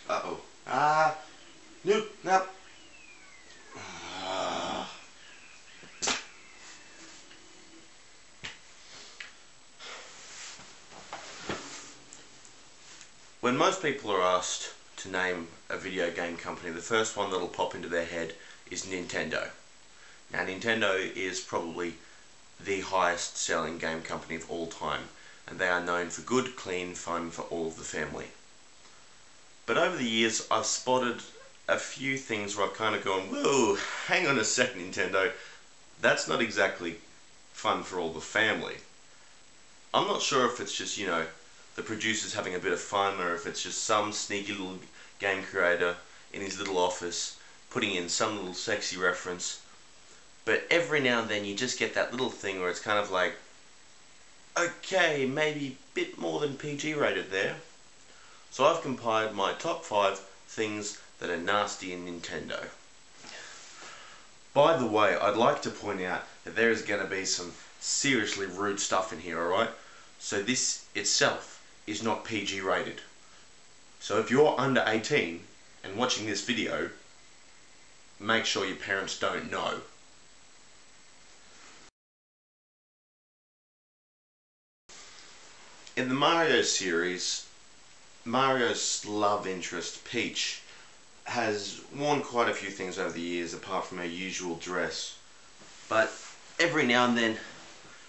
Uh-oh. Nope, nope. When most people are asked to name a video game company, the first one that'll pop into their head is Nintendo. Now, Nintendo is probably the highest selling game company of all time, and they are known for good, clean fun for all of the family. But over the years, I've spotted a few things where I've kind of gone, whoa, hang on a sec, Nintendo, that's not exactly fun for all the family. I'm not sure if it's just, the producers having a bit of fun, or if it's just some sneaky little game creator in his little office putting in some little sexy reference. But every now and then you just get that little thing where it's kind of like, okay, maybe a bit more than PG rated there. So I've compiled my top 5 things that are nasty in Nintendo. By the way, I'd like to point out that there is going to be some seriously rude stuff in here, alright? So this itself is not PG rated. So if you're under 18 and watching this video, make sure your parents don't know. In the Mario series, Mario's love interest, Peach, has worn quite a few things over the years apart from her usual dress. But every now and then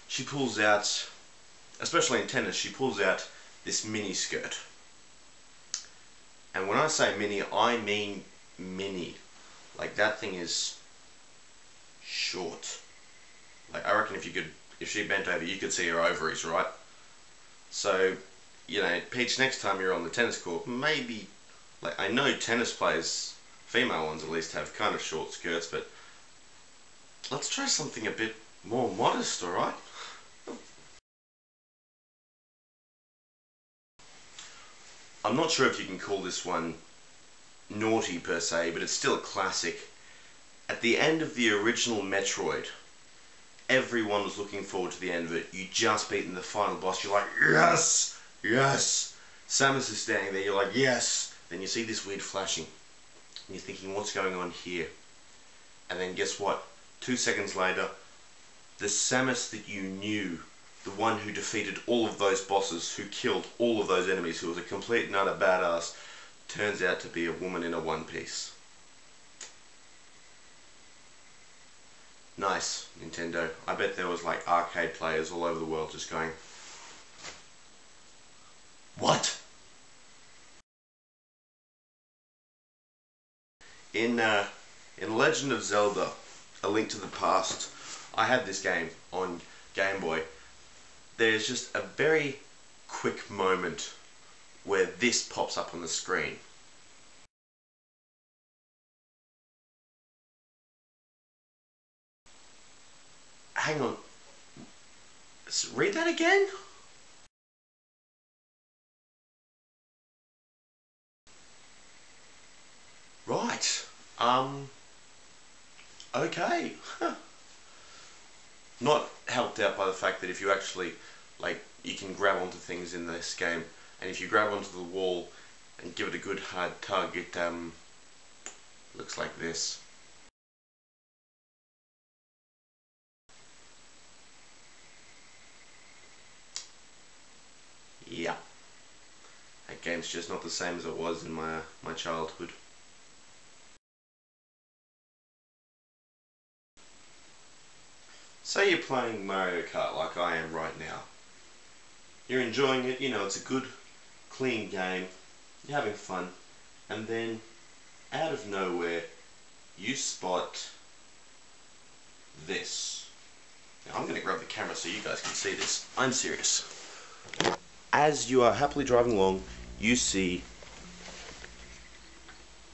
she pulls out, especially in tennis, she pulls out this mini skirt. And when I say mini, I mean mini. Like, that thing is short. Like, I reckon if she bent over, you could see her ovaries, right? So, Peach, next time you're on the tennis court, maybe, like, I know tennis players, female ones at least, have kind of short skirts, but let's try something a bit more modest, alright? I'm not sure if you can call this one naughty per se, but it's still a classic. At the end of the original Metroid, everyone was looking forward to the end of it. You just beaten the final boss, you're like, yes! Yes! Samus is standing there, you're like, yes! Then you see this weird flashing, and you're thinking, what's going on here? And then guess what? 2 seconds later, the Samus that you knew, the one who defeated all of those bosses, who killed all of those enemies, who was a complete and utter badass, turns out to be a woman in a one piece. Nice, Nintendo. I bet there was like arcade players all over the world just going, what? In Legend of Zelda, A Link to the Past, I had this game on Game Boy. There's just a very quick moment where this pops up on the screen. Hang on. Read that again? Right. Okay. Not helped out by the fact that if you actually, you can grab onto things in this game, and if you grab onto the wall and give it a good hard tug, it looks like this. Yeah. That game's just not the same as it was in my childhood. Say you're playing Mario Kart like I am right now. You're enjoying it, it's a good, clean game, you're having fun, and then, out of nowhere, you spot this. Now I'm going to grab the camera so you guys can see this. I'm serious. As you are happily driving along, you see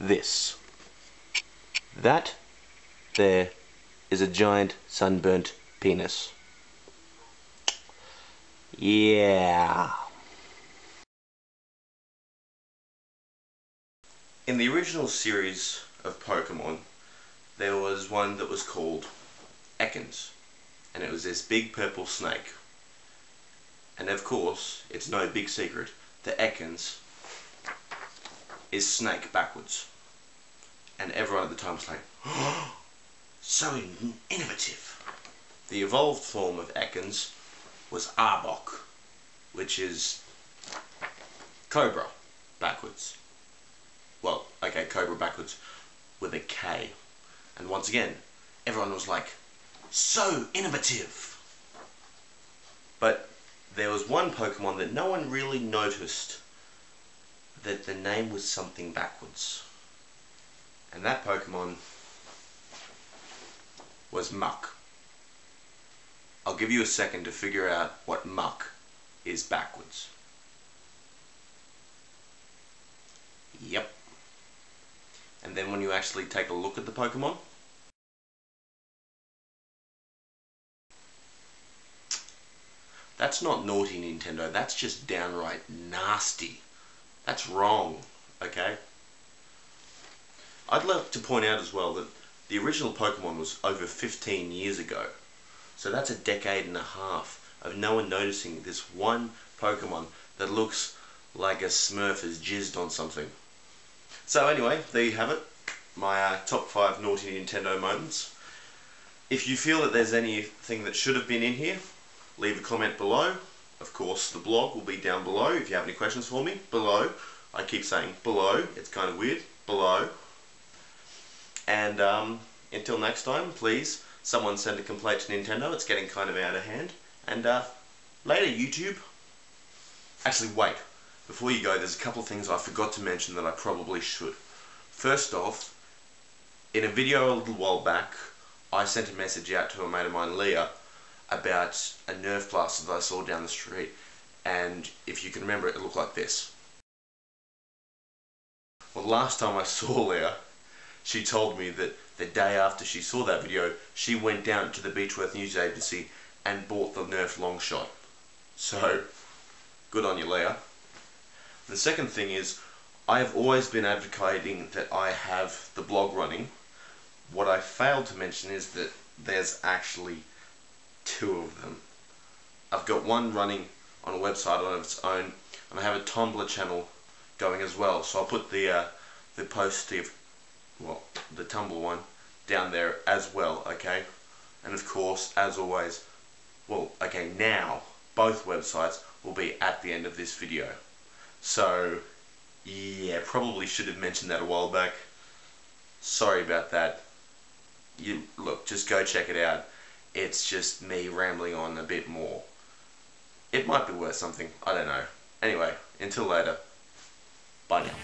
this. That there is a giant sunburnt penis. Yeah. In the original series of Pokemon, there was one that was called Ekans, and it was this big purple snake. And of course, it's no big secret that Ekans is snake backwards. And everyone at the time was like, oh, so innovative. The evolved form of Ekans was Arbok, which is cobra backwards. Well, okay, cobra backwards with a K. And once again, everyone was like, so innovative. But there was one Pokemon that no one really noticed that the name was something backwards. And that Pokemon was Muck. I'll give you a second to figure out what Muck is backwards. Yep. And then when you actually take a look at the Pokemon, that's not naughty, Nintendo, that's just downright nasty. That's wrong, okay? I'd like to point out as well that the original Pokemon was over 15 years ago. So that's a decade and a half of no one noticing this one Pokemon that looks like a Smurf has jizzed on something. So anyway, there you have it. My top 5 naughty Nintendo moments. If you feel that there's anything that should have been in here, leave a comment below. Of course, the blog will be down below if you have any questions for me. Below. I keep saying below. It's kind of weird. Below. And until next time, please, someone send a complaint to Nintendo. It's getting kind of out of hand. And later, YouTube. Actually, wait. Before you go, there's a couple of things I forgot to mention that I probably should. First off, in a video a little while back, I sent a message out to a mate of mine, Leah, about a Nerf blaster that I saw down the street. And if you can remember, it looked like this. Well, last time I saw Leah, she told me that the day after she saw that video, she went down to the Beechworth News Agency and bought the Nerf Longshot. So, good on you, Leah. The second thing is, I have always been advocating that I have the blog running. What I failed to mention is that there's actually 2 of them. I've got one running on a website on its own, and I have a Tumblr channel going as well. So I'll put the post of, well, the Tumblr one down there as well, okay? And of course, as always, well, okay, now both websites will be at the end of this video. So, yeah, probably should have mentioned that a while back. Sorry about that. Look, just go check it out. It's just me rambling on a bit more. It might be worth something, I don't know. Anyway, until later, bye now.